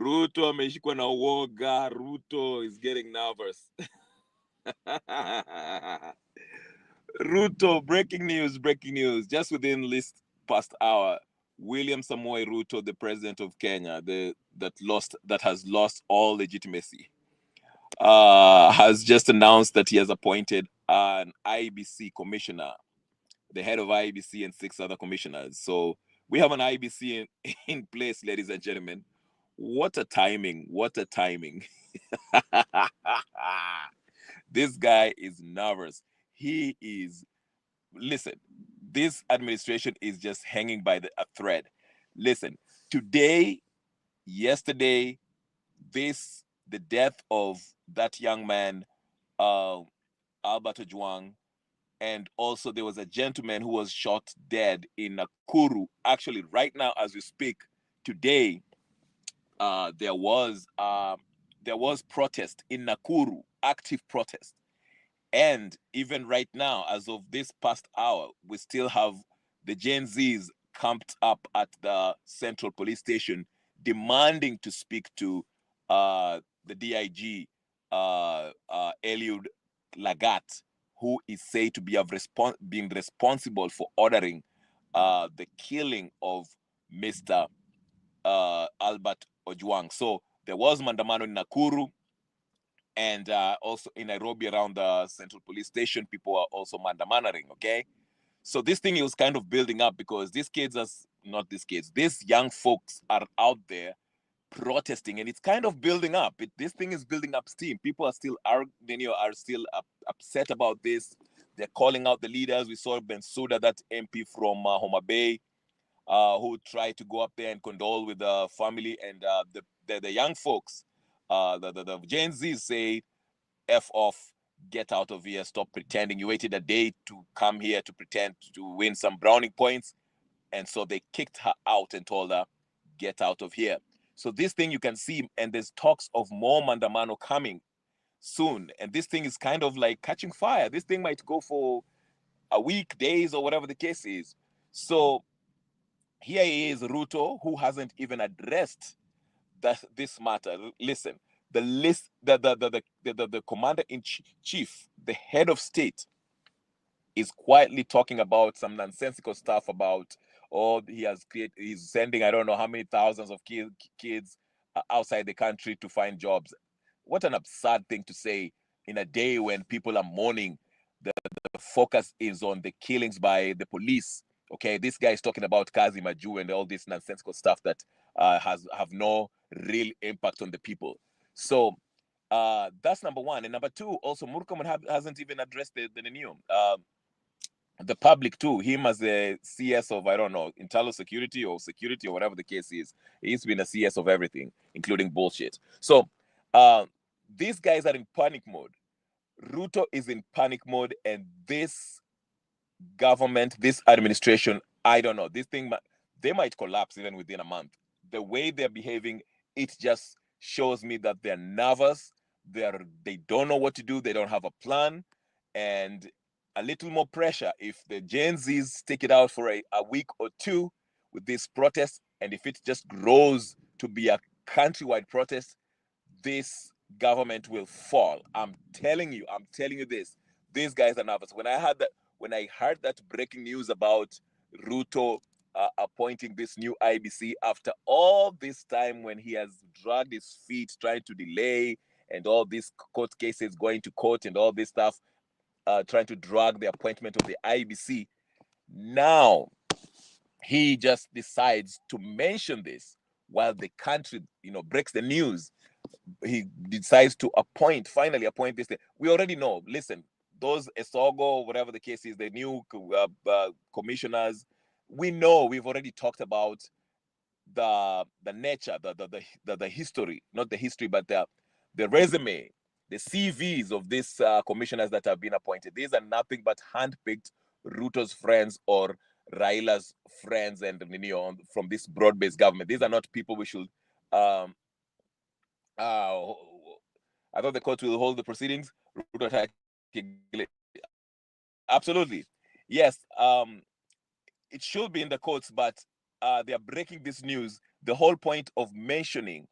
Ruto ameshikwa na uoga. Ruto is getting nervous. Ruto, breaking news. Just within this past hour, William Samoei Ruto, the president of Kenya, that has lost all legitimacy, has just announced that he has appointed an IEBC commissioner, the head of IEBC and 6 other commissioners. So we have an IEBC in place, ladies and gentlemen. What a timing! What a timing! This guy is nervous. He is, listen, this administration is just hanging by a thread. Listen, today, yesterday, the death of that young man, uh, Albert Ojwang, and also there was a gentleman who was shot dead in Nakuru. Actually, right now as we speak, today, there was protest in Nakuru, active protest. And even right now, as of this past hour, we still have the Gen Zs camped up at the Central Police Station demanding to speak to the DIG, Eliud Lagat, who is said to be being responsible for ordering the killing of Mr. Albert Ojwang. So there was Mandamano in Nakuru, and also in Nairobi around the Central Police Station, people are also mandamanaring, okay? So this thing was kind of building up because these young folks are out there protesting, and it's kind of building up. This thing is building up steam. People are still upset about this. They're calling out the leaders. We saw Bensouda, that MP from Homa Bay, who tried to go up there and condole with the family, and the young folks, the Gen Z say, F off, get out of here, stop pretending. You waited a day to come here to pretend to win some browning points. And so they kicked her out and told her, get out of here. So this thing you can see, and there's talks of more Mandamano coming soon. And this thing is kind of like catching fire. This thing might go for a week, days, or whatever the case is. So here is Ruto, who hasn't even addressed this matter. Listen, the commander in chief, the head of state, is quietly talking about some nonsensical stuff about, he's sending I don't know how many thousands of kids outside the country to find jobs. What an absurd thing to say in a day when people are mourning. The focus is on the killings by the police. Okay, this guy is talking about Kazi Maju and all this nonsensical stuff that have no real impact on the people. So that's number one. And number two, also Murkomen hasn't even addressed the new the public too. Him as a CS of, I don't know, internal security or whatever the case is. He's been a CS of everything, including bullshit. So these guys are in panic mode. Ruto is in panic mode, and this government, this administration, I don't know, this thing, they might collapse even within a month. The way they're behaving, it just shows me that they're nervous. They don't know what to do. They don't have a plan, and a little more pressure. If the Gen Zs stick it out for a week or two with this protest, and if it just grows to be a countrywide protest, this government will fall. I'm telling you this. These guys are nervous. When I heard that breaking news about Ruto appointing this new IBC after all this time, when he has dragged his feet trying to delay, and all these court cases going to court and all this stuff, trying to drag the appointment of the IBC, now he just decides to mention this while the country, breaks the news. He decides to finally appoint this thing. We already know, listen, those Esogo, whatever the case is, the new commissioners, we know, we've already talked about the nature, the history, not the history, but the resume, the CVs of these commissioners that have been appointed. These are nothing but handpicked Ruto's friends or Raila's friends, and from this broad-based government. These are not people we should um, I thought the court will hold the proceedings. Absolutely. Yes. it should be in the courts, but they are breaking this news. The whole point of mentioning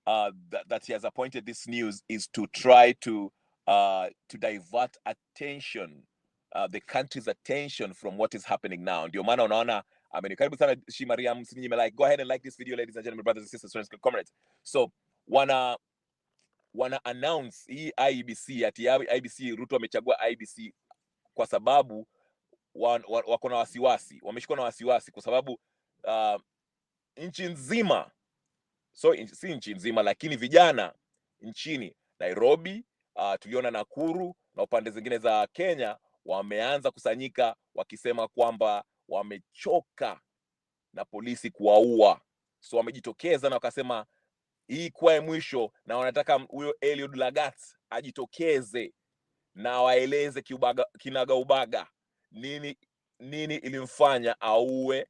that he has appointed this news is to try to divert attention, the country's attention from what is happening now. Ndio maana unaona, I mean, karibu sana Shimariam, like, go ahead and like this video, ladies and gentlemen, brothers and sisters, friends, comrades. So wana announce hii IEBC, ati IEBC, Ruto amechagua IEBC kwa sababu wako na wasiwasi, wameshikwa na wasiwasi kwa sababu nchi nzima, si nchi nzima, lakini vijana nchini Nairobi, tuliona Nakuru na upande zingine za Kenya wameanza kusanyika wakisema kwamba wamechoka na polisi kuwaua. So wamejitokeza na wakasema hii kwa mwisho, na wanataka huyo Eliud Lagat ajitokeze na waeleze kinaga ubaga nini ilimfanya auwe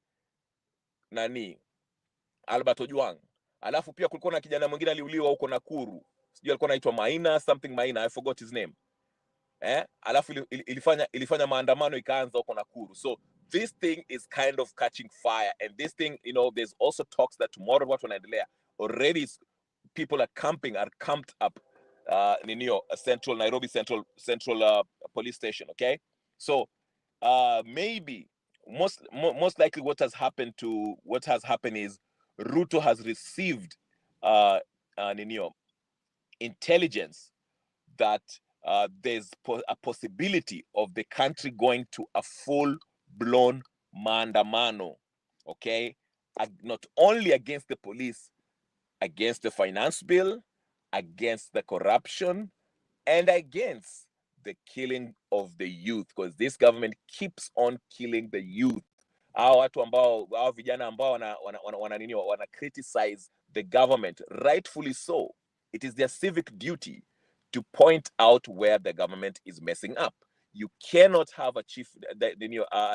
nani Albert Ojwang. Alafu pia kulikuwa na kijana mwingine aliuliwa huko Nakuru, sijui alikuwa anaitwa Maina, I forgot his name. Alafu ilifanya maandamano ikaanza huko Nakuru. So this thing is kind of catching fire, and this thing, you know, there's also talks that tomorrow watu wanaendelea already, people are camped up central Nairobi central police station. Okay, so maybe most likely what has happened is Ruto has received intelligence that there's a possibility of the country going to a full-blown maandamano, okay? Not only against the police, against the finance bill, against the corruption, and against the killing of the youth, because this government keeps on killing the youth. Hao vijana ambao wana criticize the government, rightfully so. It is their civic duty to point out where the government is messing up. You cannot have a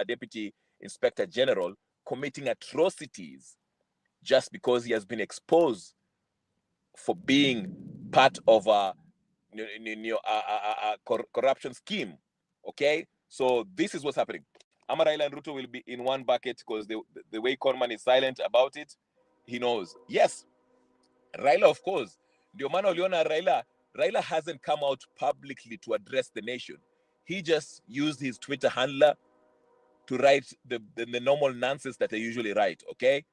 deputy inspector general committing atrocities just because he has been exposed for being part of a corruption scheme. Okay, so this is what's happening. Raila and Ruto will be in one bucket because the way Conman is silent about it, he knows. Yes, Raila, of course. Ndio maana uliona Raila hasn't come out publicly to address the nation. He just used his Twitter handler to write the normal nonsense that they usually write. Okay,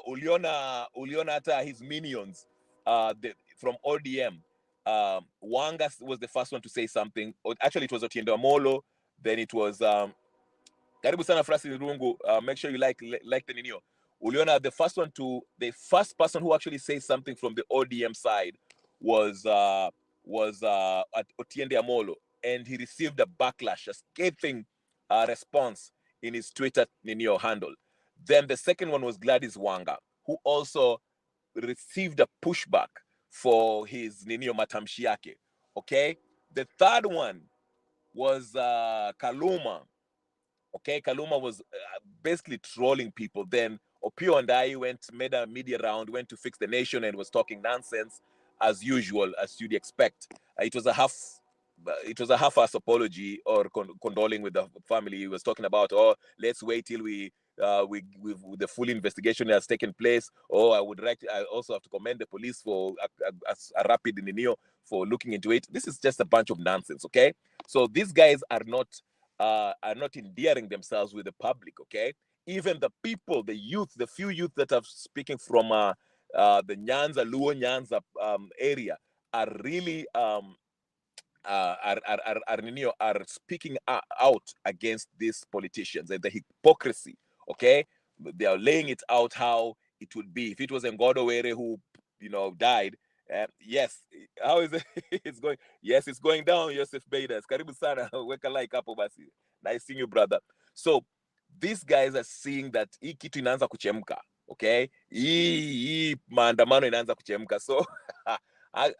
uliona hata his minions from ODM. Wanga was the first one to say something. Actually, it was Otiende Amolo. Then it was karibu sana Frasi Rungu. Make sure you like the ninio. Uliona, the first person who actually says something from the ODM side was Otiende Amolo, and he received a backlash, a scathing response in his Twitter ninio handle. Then the second one was Gladys Wanga, who also received a pushback for his ninio matamshi yake. Okay, the third one was Kaluma. Okay, Kaluma was basically trolling people. Then Opio and I made a media round, went to Fix the Nation, and was talking nonsense as usual, as you'd expect. It was a half-ass apology or condoling with the family. He was talking about, let's wait till the full investigation has taken place. I also have to commend the police for a rapid ninio for looking into it. This is just a bunch of nonsense. Okay, so these guys are not endearing themselves with the public. Okay, even the people, the youth, the few youth that are speaking from the Luo Nyanza area are really are speaking out against these politicians and the hypocrisy. Okay, they are laying it out how it would be if it was Ngodo Were who died. Yes, how is it? It's going. Yes, it's going down. Joseph Baidas, karibu sana, weka like hapo basi. Nice seeing you, brother. So these guys are seeing that hii kitu inaanza kuchemka. Okay, hii maandamano inaanza kuchemka. So I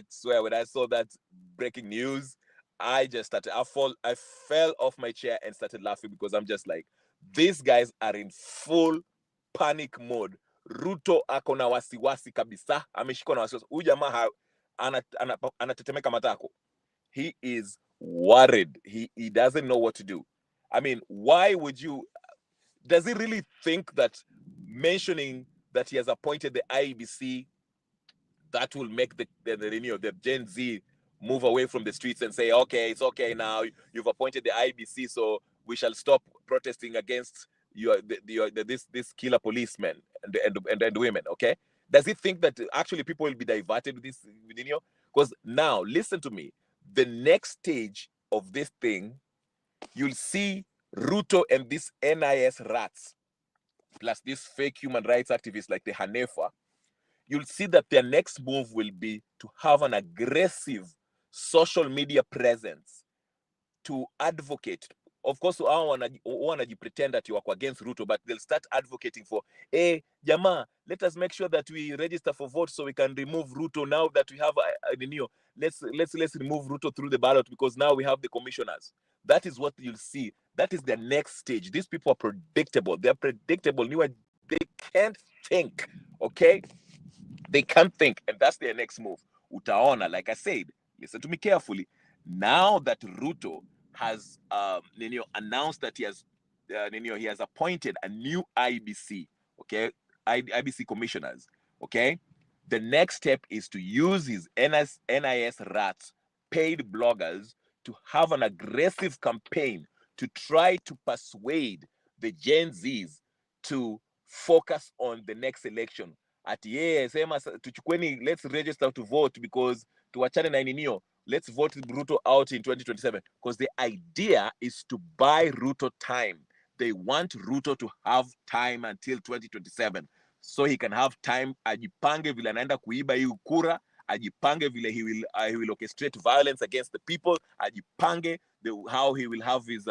swear, when I saw that breaking news, I fell off my chair and started laughing, because I'm just like, these guys are in full panic mode. Ruto ako na wasiwasi kabisa, ameshikwa na wasiwasi. Huyu jamaa anatetemeka matako. He is worried. He doesn't know what to do. I mean, why would you does he really think that mentioning that he has appointed the IEBC, that will make the Gen Z move away from the streets and say, okay, it's okay now, you've appointed the IEBC, so we shall stop protesting against this killer policemen and women, okay? Does he think that actually people will be diverted with this, because now, listen to me, the next stage of this thing, you'll see Ruto and these NIS rats, plus these fake human rights activists like the Hanefa, you'll see that their next move will be to have an aggressive social media presence to advocate. Of course, wanna pretend that you are against Ruto, but they'll start advocating for, hey, Jama, let us make sure that we register for vote so we can remove Ruto now that we have let's remove Ruto through the ballot because now we have the commissioners. That is what you'll see. That is the next stage. These people are predictable. They're predictable. They can't think, okay? They can't think, and that's their next move. Utaona, like I said, listen to me carefully. Now that Ruto has announced that he has appointed a new IEBC, okay, IEBC commissioners, okay, the next step is to use his NIS rats, paid bloggers, to have an aggressive campaign to try to persuade the Gen Zs to focus on the next election. At let's register to vote because tuachane na ninio, let's vote Ruto out in 2027, because the idea is to buy Ruto time. They want Ruto to have time until 2027 so he can have time ajipange vile anaenda kuiba hii kura, ajipange vile he will orchestrate violence against the people, ajipange how he will have his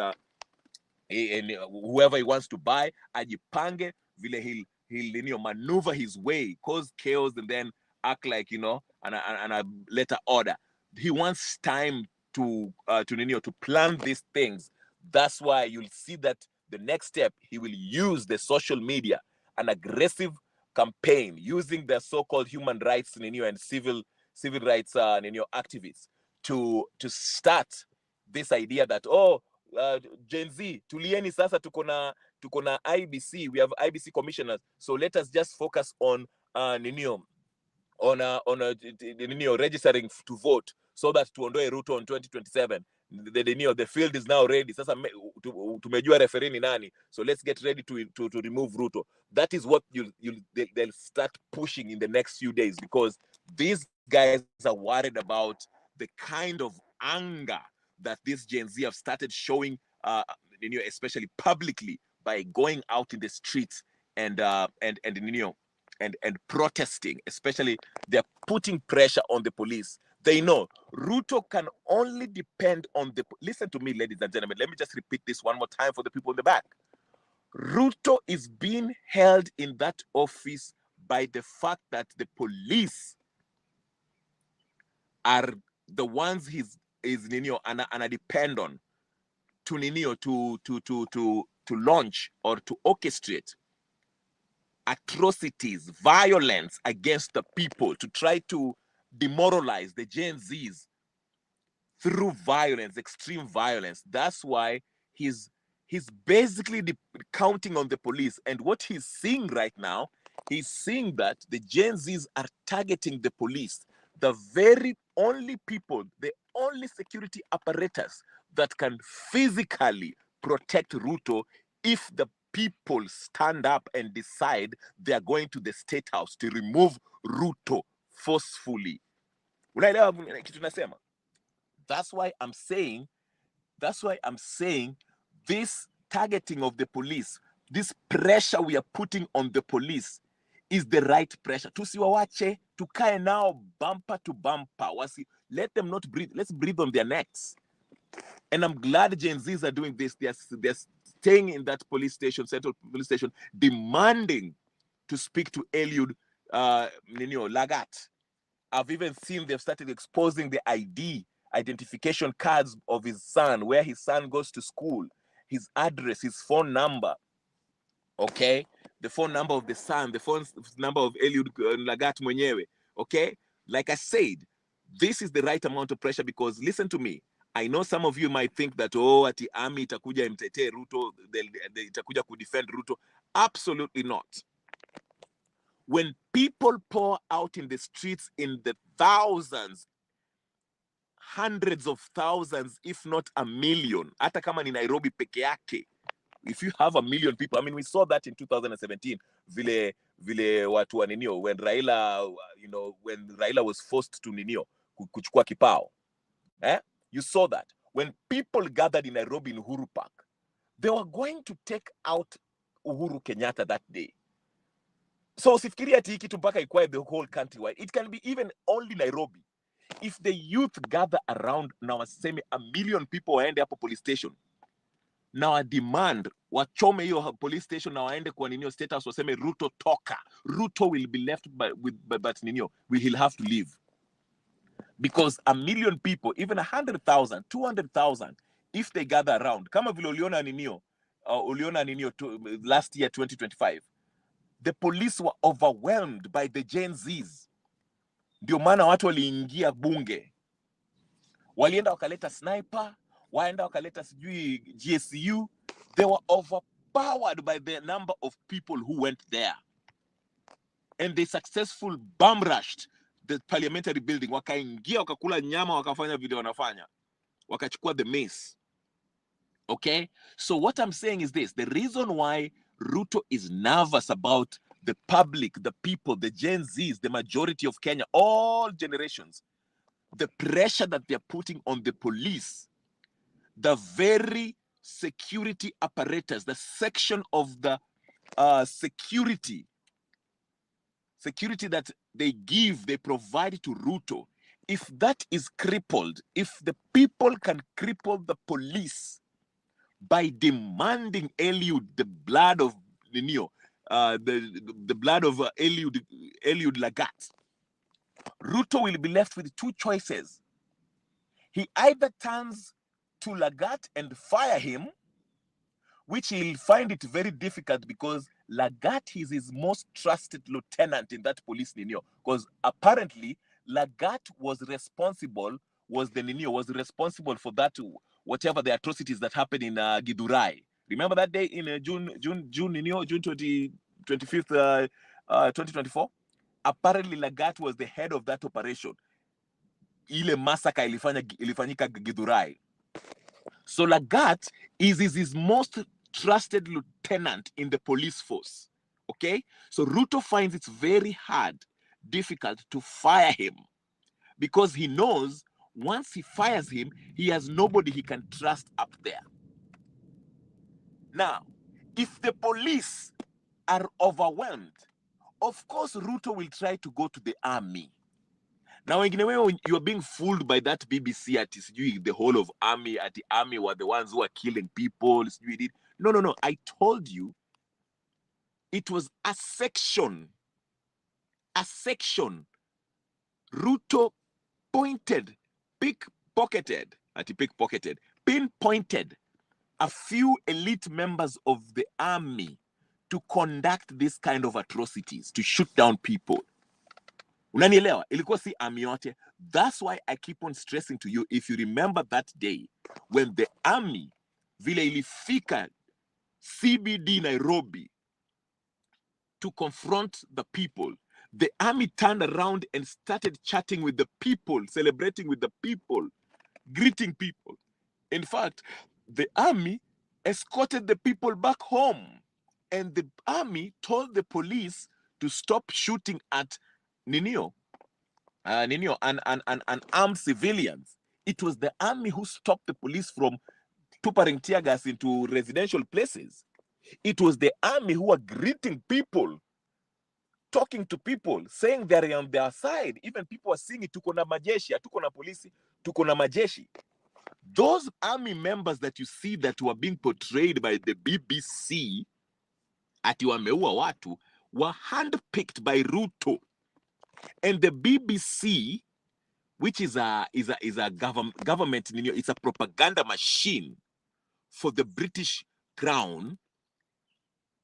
whoever he wants to buy, ajipange vile he'll maneuver his way, cause chaos, and then act like and a later order. He wants time to plan these things. That's why you'll see that the next step, he will use the social media, an aggressive campaign using the so-called human rights and civil rights activists to start this idea that Gen Z, tulieni sasa tuko na IEBC, we have IEBC commissioners, so let us just focus on registering to vote so that tuondoe Ruto in 2027. The field is now ready. Sasa tumejua referee ni nani, so let's get ready to remove Ruto. That is what they'll start pushing in the next few days, because these guys are worried about the kind of anger that this Gen Z have started showing, especially publicly, by going out in the streets and protesting. Especially, they're putting pressure on the police. They know Ruto can only depend on listen to me, ladies and gentlemen. Let me just repeat this one more time for the people in the back. Ruto is being held in that office by the fact that the police are the ones he's and depend on to launch or to orchestrate atrocities, violence against the people, to try to demoralize the Gen Zs through violence, extreme violence. That's why he's basically counting on the police. And what he's seeing right now, he's seeing that the Gen Zs are targeting the police, the very only people, the only security apparatus that can physically protect Ruto if the people stand up and decide they are going to the State House to remove Ruto forcefully. That's why I'm saying this targeting of the police, this pressure we are putting on the police is the right pressure. Tusiwawache, tukae now bumper to bumper. Let them not breathe. Let's breathe on their necks. And I'm glad Gen Zs are doing this. They're staying in that police station, central police station, demanding to speak to Eliud Lagat. I've even seen they've started exposing the identification cards of his son, where his son goes to school, his address, his phone number. Okay? The phone number of the son, the phone number of Eliud Lagat mwenyewe. Okay? Like I said, this is the right amount of pressure, because listen to me, I know some of you might think that, oh, ati army itakuja imtetee Ruto, itakuja kudefend Ruto. Absolutely not. When people pour out in the streets in the thousands, hundreds of thousands, if not a million, hata kama ni Nairobi peke yake, if you have a million people, I mean, we saw that in 2017, vile watu wa ninio, when Raila, when Raila was forced to ninio, kuchukua kipao. You saw that. When people gathered in Nairobi in Uhuru Park, they were going to take out Uhuru Kenyatta that day. So usifikiri ati hiki tu mpaka ikuwe the whole country wide. It can be even only Nairobi. If the youth gather around na waseme a million people waende hapo police station, na wa demand wachome hiyo police station na waende kwa ninio state house waseme Ruto toka, Ruto will be left but ninio he'll have to leave. Because a million people, even 100,000, 200,000, if they gather around, kama vile uliona ninio last year 2025, the police were overwhelmed by the Gen Zs. Ndio maana watu waliingia bunge, walienda wakaleta sniper, waenda wakaleta sijui GSU. They were overpowered by the number of people who went there, and they successfully bomb rushed the parliamentary building. Wakaingia wakakula nyama, wakafanya vile wanafanya, wakachukua the mace. Okay, so what I'm saying is this: the reason why Ruto is nervous about the public, the people, the Gen Zs, the majority of Kenya, all generations, the pressure that they're putting on the police, the very security apparatus, the section of the security that they provide to Ruto, if that is crippled, if the people can cripple the police by demanding Eliud, the blood of Ninio, the blood of Eliud Lagat, Ruto will be left with two choices. He either turns to Lagat and fire him, which he'll find it very difficult because Lagat is his most trusted lieutenant in that police Ninio. Because apparently Lagat was responsible for that, whatever the atrocities that happened in Githurai. Remember that day in June 25th, 2024? Apparently Lagat was the head of that operation. Ile massacre ilifanyika Githurai. So Lagat is his most trusted lieutenant in the police force. Okay? So Ruto finds it very difficult to fire him, because he knows once he fires him, he has nobody he can trust up there. Now, if the police are overwhelmed, of course Ruto will try to go to the army. Now, you're being fooled by that BBC at the whole of army, at the army were the ones who are killing people. No. I told you it was a section. Ruto pinpointed a few elite members of the army to conduct this kind of atrocities, to shoot down people. Unanielewa? Ilikuwa si army yote. That's why I keep on stressing to you, if you remember that day when the army vile ilifika CBD Nairobi to confront the people, the army turned around and started chatting with the people, celebrating with the people, greeting people. In fact, the army escorted the people back home, and the army told the police to stop shooting at Ninio and armed civilians. It was the army who stopped the police from tuppering tear gas into residential places. It was the army who were greeting people, talking to people, saying they're on their side. Even people were saying, tuko na majeshi, hatuko na polisi, tuko na majeshi. Those army members that you see that were being portrayed by the BBC ati wameua watu were handpicked by Ruto. And the BBC, which is a government, it's a propaganda machine for the British Crown,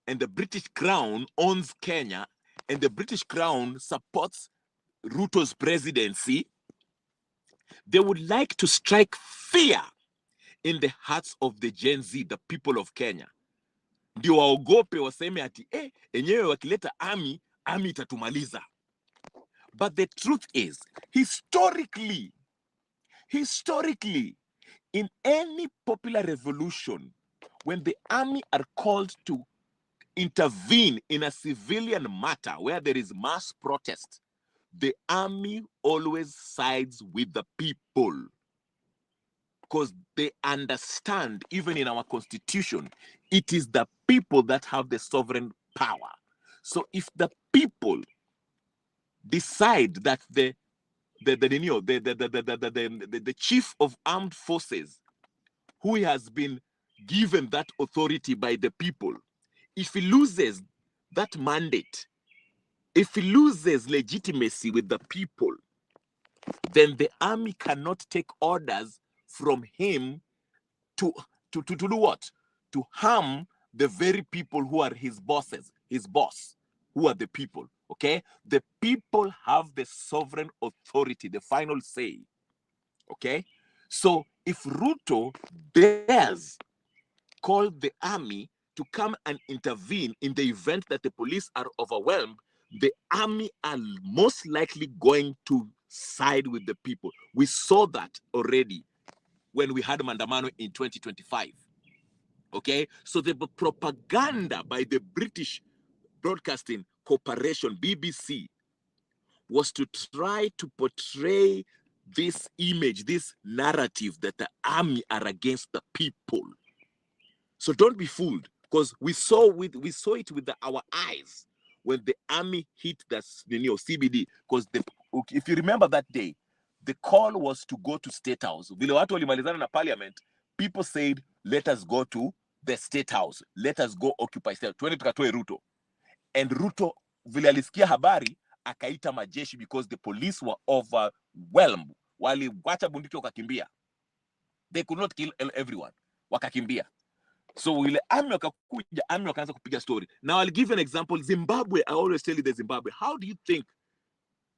and the British Crown owns Kenya, and the British Crown supports Ruto's presidency. They would like to strike fear in the hearts of the Gen Z, the people of Kenya. Ndio waogope waseme ati enyewe wakileta army itatumaliza. But the truth is, historically, in any popular revolution, when the army are called to intervene in a civilian matter where there is mass protest, the army always sides with the people. Because they understand, even in our constitution, it is the people that have the sovereign power. So if the people decide that the chief of armed forces, who has been given that authority by the people, if he loses that mandate, if he loses legitimacy with the people, then the army cannot take orders from him to do what? To harm the very people who are his bosses, his boss, who are the people, okay? The people have the sovereign authority, the final say, okay? So if Ruto dares call the army to come and intervene in the event that the police are overwhelmed, the army are most likely going to side with the people. We saw that already when we had Mandamano in 2025. Okay, so the propaganda by the British Broadcasting Corporation, BBC, was to try to portray this image, this narrative that the army are against the people. So don't be fooled, because we saw it with our eyes when the army hit the CBD. Because if you remember that day, the call was to go to State House. Vile watu walimalizana na parliament, people said, let us go to the State House. Let us go occupy State House. Tuende tukatoe Ruto. And Ruto, vile alisikia habari, akaita majeshi because the police were overwhelmed. Waliwacha bunduki wakakimbia. They could not kill everyone. Wakakimbia. So wile army wakakuja, army wakaanza kupiga story. Now I'll give you an example. Zimbabwe, I always tell you the Zimbabwe. How do you think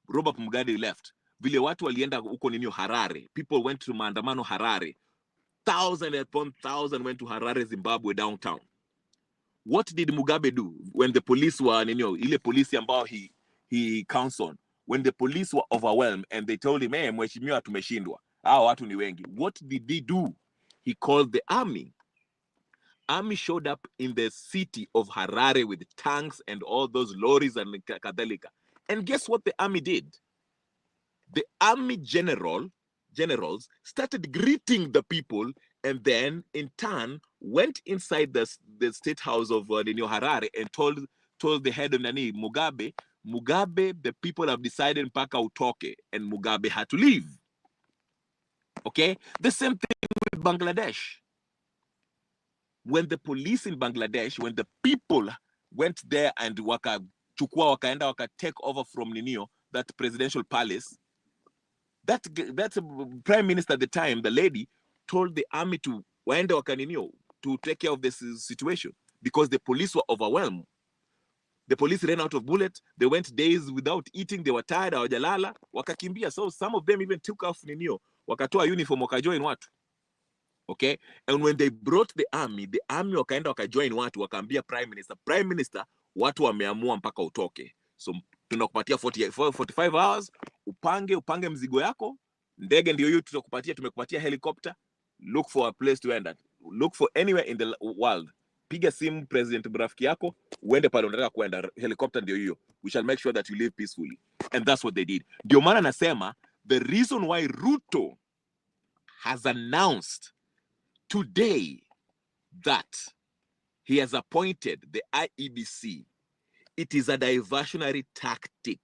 Robert Mugabe left? Vile watu walienda huko nini Harare. People went to maandamano Harare. 1,000 upon 1,000 went to Harare, Zimbabwe, downtown. What did Mugabe do when the police were, ile police ambao he counseled, when the police were overwhelmed and they told him, hey, mheshimiwa tumeshindwa, hao watu ni wengi. What did he do? He called the army. Army showed up in the city of Harare with tanks and all those lorries and kadhalika. And guess what the army did? The army generals started greeting the people, and then in turn went inside the State House of Harare and told the head of Mugabe, the people have decided mpaka utoke, and Mugabe had to leave. Okay, the same thing with Bangladesh. When the police in Bangladesh, when the people went there and wakaenda take over from that presidential palace, that prime minister at the time, the lady, told the army to take care of this situation because the police were overwhelmed. The police ran out of bullets. They went days without eating. They were tired. Hawajalala, wakakimbia. So some of them even took off wakatoa uniform, wakajoin watu. Okay, and when they brought the army wakaenda wakajoin watu, wakaambia prime minister, watu wameamua mpaka utoke. So tunakupatia 45 hours, upange mzigo yako, ndege ndio hiyo tutakupatia, tumekupatia helicopter, look for a place to end at. Look for anywhere in the world. Piga simu president rafiki yako, uende pale unataka kwenda, helicopter ndio hiyo. We shall make sure that you live peacefully. And that's what they did. Ndio maana nasema the reason why Ruto has announced today that he has appointed the IEBC, it is a diversionary tactic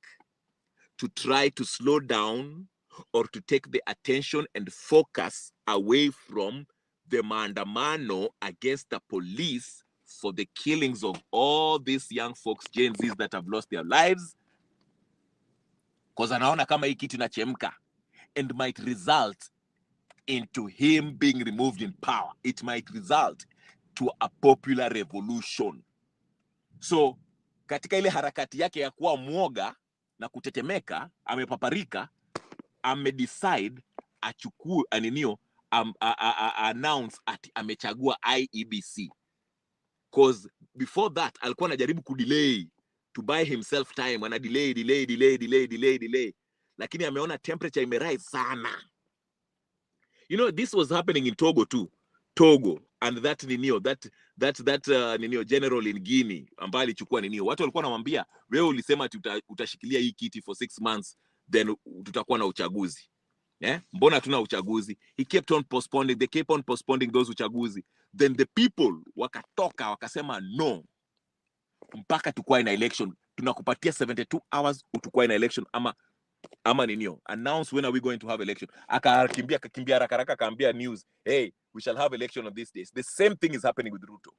to try to slow down or to take the attention and focus away from the maandamano against the police for the killings of all these young folks, Gen Zs, that have lost their lives. Because anaona kama hii kitu inachemka and might result into him being removed in power. It might result to a popular revolution. So katika ile harakati yake ya kuwa mwoga na kutetemeka, amepaparika, decide achukue aninio announce ati amechagua IEBC, cause before that alikuwa anajaribu kudelay to buy himself time, ana delay, lakini ameona temperature imerise sana. You know, this was happening in Togo too. Togo and that general in Guinea ambaye alichukua watu walikuwa wanamwambia wewe ulisema utashikilia hii kiti for 6 months then tutakuwa na uchaguzi. Mbona hatuna uchaguzi? He kept on postponing, they kept on postponing those uchaguzi. Then the people wakatoka wakasema no, mpaka tukua na election, tunakupatia 72 hours utukua na election ama announce when are we going to have election. Akakimbia haraka akaambia news, hey, we shall have election on these days. The same thing is happening with Ruto.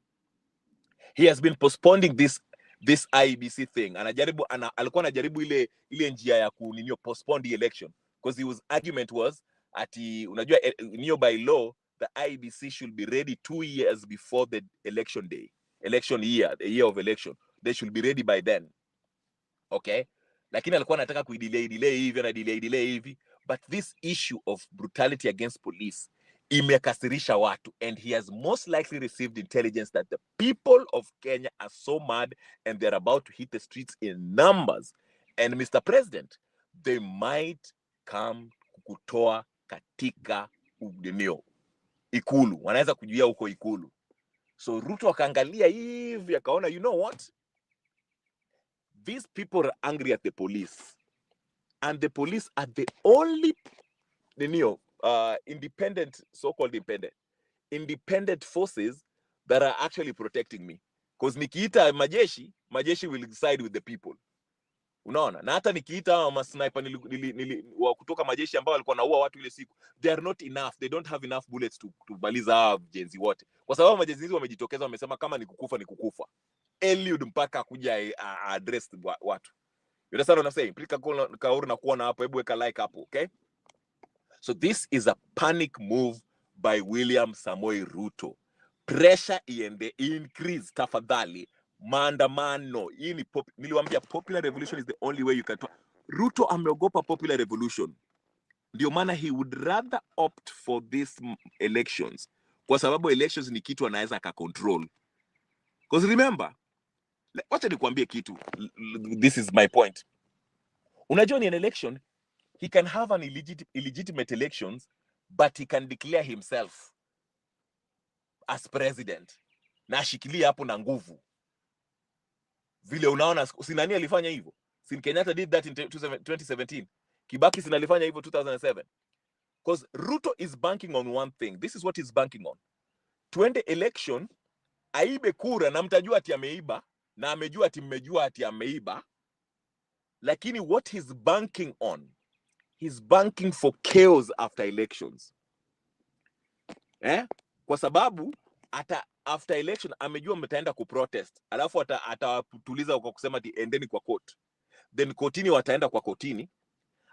He has been postponing this IEBC thing. Alikuwa anajaribu ile njia ya postpone the election, because his argument was ati unajua by law the IEBC should be ready 2 years before the election day, election year, the year of election. They should be ready by then. Okay, lakini alikuwa anataka delay hivi, but this issue of brutality against police imekasirisha watu, and he has most likely received intelligence that the people of Kenya are so mad and they're about to hit the streets in numbers, and Mr. President, they might come kukutoa katika ikulu, wanaweza kujuia huko ikulu. So Ruto akaangalia hivi akaona, you know what, these people are angry at the police, and the police are the only independent, so-called independent forces that are actually protecting me, because nikiita majeshi will side with the people. Unaona, na hata nikiita masniper wa kutoka majeshi ambao walikuwa naua watu ile siku, they are not enough, they don't have enough bullets to baliza jenzi wote, kwa sababu majenzi wamejitokeza, wamesema kama ni kukufa Eliud mpaka kuja address watu. You understand what I'm saying? Plika kauru na kuona hapo, hebu weka like hapo, okay? So this is a panic move by William Samoei Ruto. Pressure iende increase, tafadhali. Maandamano. Niliwaambia popular revolution is the only way you can talk. Ruto ameogopa popular revolution. Ndio maana he would rather opt for these elections, kwa sababu elections ni kitu anaweza akacontrol. Because remember, wacha nikwambie kitu, this is my point. Unajua ni an election, he can have an illegitimate elections, but he can declare himself as president na ashikilia hapo na nguvu. Vile unaona sinani alifanya hivyo. Sin Kenyatta did that in 2017. Kibaki sinalifanya hivyo 2007. Because Ruto is banking on one thing. This is what he's banking on. Twende election, aibe kura na mtajua ati ameiba, na amejua ati mmejua ati ameiba. Lakini what he's banking on, he's banking for chaos after elections. Kwa sababu ata after election amejua mtaenda kuprotest, alafu atawatuliza kwa kusema ati endeni kwa court, then kotini wataenda kwa kotini,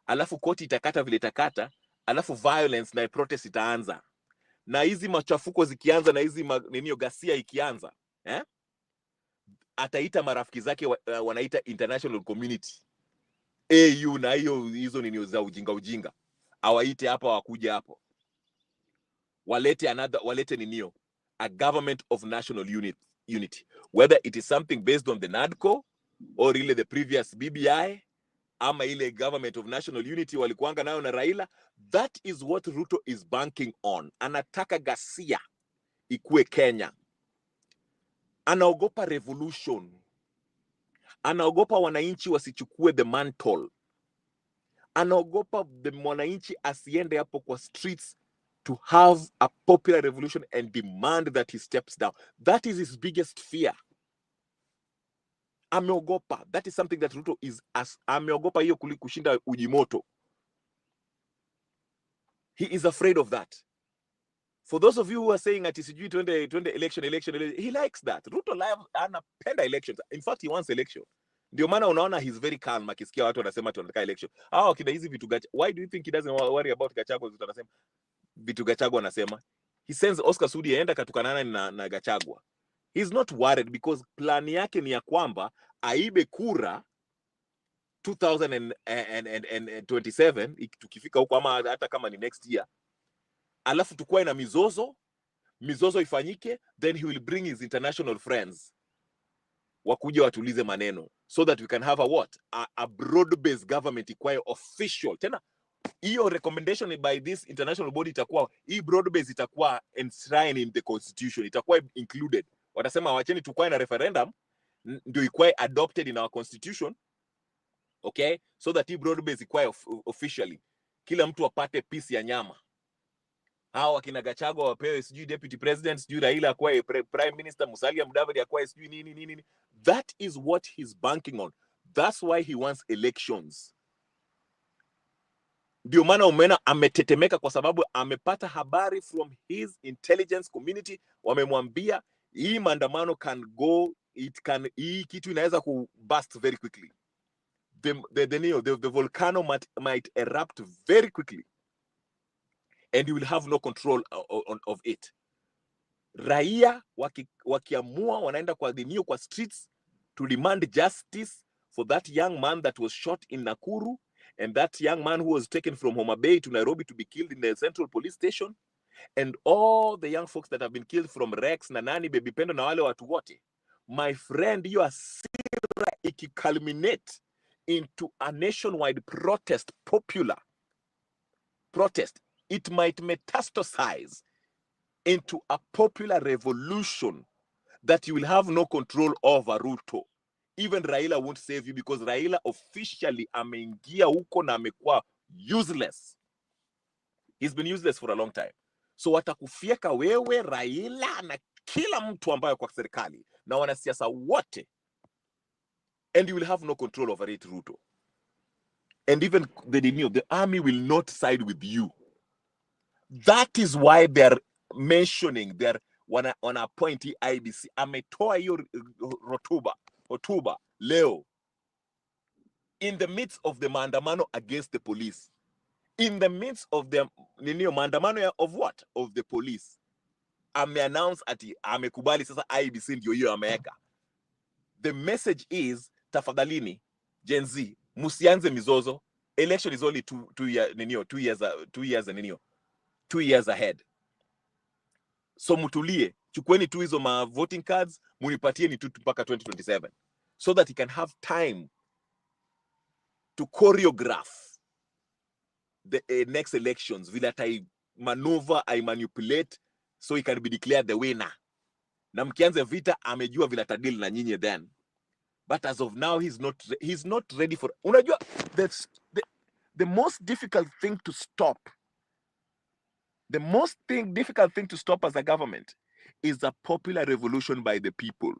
alafu koti itakata vile itakata, alafu violence na protest itaanza, na hizi machafuko zikianza na hizi ghasia ikianza, ataita marafiki zake wanaita international community, AU, na hizo nini za ujinga awaite hapa, wakuja hapo, walete a government of national unity, whether it is something based on the NADCO or really the previous BBI, ama ile government of national unity walikuanga nayo na Raila. That is what Ruto is banking on. Anataka ghasia ikue Kenya. Anaogopa revolution. Anaogopa wananchi wasichukue the mantle. Anaogopa the mwananchi asiende hapo kwa streets to have a popular revolution and demand that he steps down. That is his biggest fear. Ameogopa. That is something that Ruto is ameogopa hiyo kushinda ujimoto. He is afraid of that. For those of you who are saying that sijui twende election, he likes that. Ruto anapenda elections. In fact, he wants election. Ndio maana unaona he's very calm akisikia watu wanasema tunataka election. Kina hizi vitu why do you think he doesn't worry about Gachagua? Vitu anasema vitu Gachagua anasema. He sends Oscar Sudi aenda katukanana na Gachagua. He's not worried because plan yake ni ya kwamba aibe kura 2027 tukifika huko, ama hata kama ni next year, alafu tukuwe na mizozo ifanyike, then he will bring his international friends wakuja watulize maneno, so that we can have a broad-based government ikwaye official. Tena hiyo recommendation by this international body itakuwa, hii broad-based itakuwa enshrined in the constitution, itakuwa included. Watasema wacheni tukwaye na referendum ndio ikwaye adopted in our constitution, okay, so that hii broad-based ikwaye officially, kila mtu apate piece ya nyama. Hao wakina Gachagua wapewe sijui deputy president, sijui Raila akwaye prime minister, Musalia Mudavadi akwaye sijui nini. That is what he's banking on. That's why he wants elections. Ndio maana umeona ametetemeka, kwa sababu amepata habari from his intelligence community, wamemwambia hii maandamano can go, hii kitu inaweza ku burst very quickly. The volcano might erupt very quickly, and you will have no control of it. Raia wakiamua wanaenda kwa streets to demand justice for that young man that was shot in Nakuru, and that young man who was taken from Homa Bay to Nairobi to be killed in the Central Police Station, and all the young folks that have been killed from Rex na Nani, Baby Pendo na wale watu wote. My friend, you are culminate into a nationwide protest, popular protest. It might metastasize into a popular revolution that you will have no control over, Ruto. Even Raila won't save you, because Raila officially ameingia huko na amekuwa useless. He's been useless for a long time. So watakufieka wewe, Raila na kila mtu ambaye kwa serikali na wanasiasa wote, and you will have no control over it, Ruto. And even the army will not side with you. That is why they're mentioning wana appoint IEBC. Ametoa hiyo hotuba leo in the midst of the maandamano against the police, in the midst of the maandamano of what, of the police. Ameannounce ati amekubali sasa IEBC ndio hiyo ameweka. The message is, tafadhalini Gen Z, musianze mizozo. Election is only 2 years ahead. So mutulie, chukweni tu hizo ma voting cards, munipatie ni tu mpaka 2027, so that he can have time to choreograph the next elections, vile atai maneuver, I manipulate, so he can be declared the winner. Na mkianze vita, amejua vile atadili na nyinyi then. But as of now, he's not ready for. Unajua, the most difficult thing to stop, difficult thing to stop as a government is a popular revolution by the people.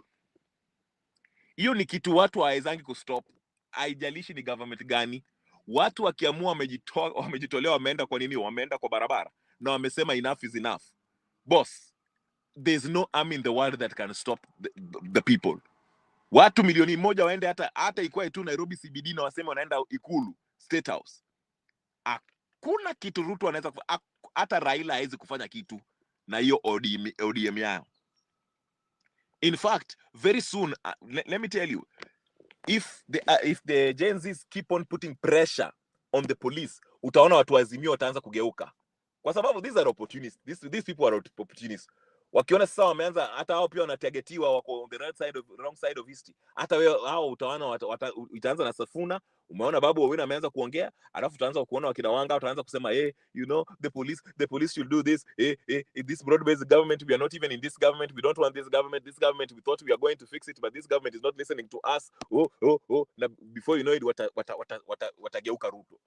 Hiyo ni kitu watu hawawezangi kustop. Haijalishi ni government gani. Watu wakiamua wamejitolea, wameenda kwa nini? Wameenda kwa barabara na wamesema enough is enough. Boss, there's no army in the world that can stop the people. Watu milioni moja waende hata ikuwa tu Nairobi CBD na waseme wanaenda Ikulu, State House. Hakuna kitu Ruto anaweza kufanya. Hata Raila hawezi kufanya kitu na hiyo ODM yao. In fact, very soon, let me tell you, if the Gen Zs keep on putting pressure on the police, utaona watu wazimio wataanza kugeuka. Kwa sababu these are opportunists. These people are opportunists. Wakiona sasa wameanza, hata hao pia wanatagetiwa, wako on the wrong side of history. Hata hao utaona itaanza na Safuna. Umeona Babu Owino ameanza kuongea, alafu utaanza kuona wakina Wanga utaanza kusema the police should do this. This broad-based government, we are not even in this government, we don't want this government we thought we are going to fix it, but this government is not listening to us. Na before you know it, watageuka Ruto,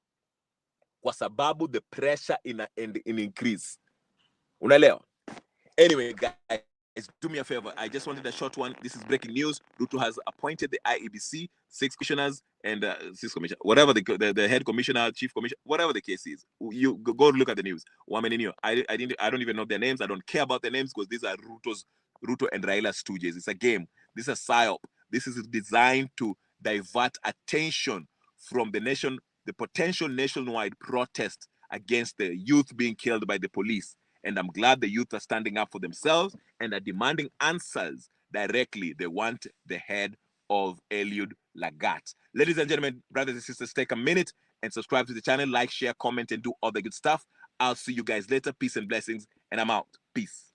kwa sababu the pressure in increase. Unaelewa? Anyway, guys, do me a favor. I just wanted a short one. This is breaking news. Ruto has appointed the IEBC 6 commissioners and 6 commissioners, whatever the head commissioner, chief commissioner, whatever the case is. You go look at the news. I don't even know their names. I don't care about their names, because these are Ruto and Raila stooges. It's a game. This is a psyop. This is designed to divert attention from the potential nationwide protest against the youth being killed by the police. And I'm glad the youth are standing up for themselves and are demanding answers directly. They want the head of Eliud Lagat. Ladies and gentlemen, brothers and sisters, take a minute and subscribe to the channel, like, share, comment, and do all the good stuff. I'll see you guys later. Peace and blessings, and I'm out. Peace.